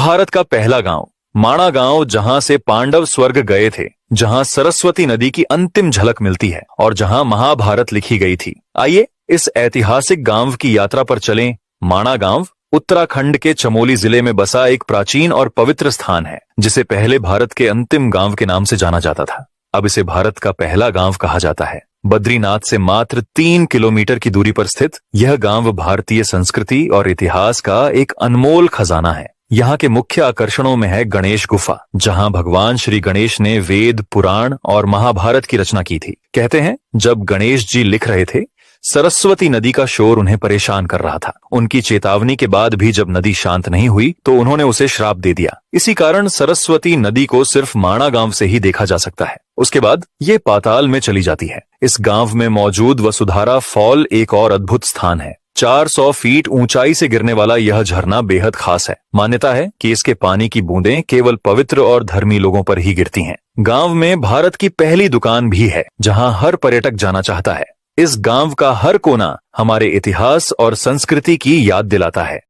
भारत का पहला गांव माणा गांव, जहां से पांडव स्वर्ग गए थे, जहां सरस्वती नदी की अंतिम झलक मिलती है और जहां महाभारत लिखी गई थी। आइए इस ऐतिहासिक गांव की यात्रा पर चलें। माणा गांव उत्तराखंड के चमोली जिले में बसा एक प्राचीन और पवित्र स्थान है, जिसे पहले भारत के अंतिम गांव के नाम से जाना जाता था। अब इसे भारत का पहला गांव कहा जाता है। बद्रीनाथ से मात्र 3 किलोमीटर की दूरी पर स्थित यह गांव भारतीय संस्कृति और इतिहास का एक अनमोल खजाना है। यहाँ के मुख्य आकर्षणों में है गणेश गुफा, जहाँ भगवान श्री गणेश ने वेद, पुराण और महाभारत की रचना की थी। कहते हैं जब गणेश जी लिख रहे थे, सरस्वती नदी का शोर उन्हें परेशान कर रहा था। उनकी चेतावनी के बाद भी जब नदी शांत नहीं हुई तो उन्होंने उसे श्राप दे दिया। इसी कारण सरस्वती नदी को सिर्फ माणा गांव से ही देखा जा सकता है। उसके बाद ये पाताल में चली जाती है। इस गांव में मौजूद वसुधारा फॉल एक और अद्भुत स्थान है। 400 फीट ऊंचाई से गिरने वाला यह झरना बेहद खास है। मान्यता है कि इसके पानी की बूंदें केवल पवित्र और धर्मी लोगों पर ही गिरती हैं। गांव में भारत की पहली दुकान भी है, जहां हर पर्यटक जाना चाहता है। इस गांव का हर कोना हमारे इतिहास और संस्कृति की याद दिलाता है।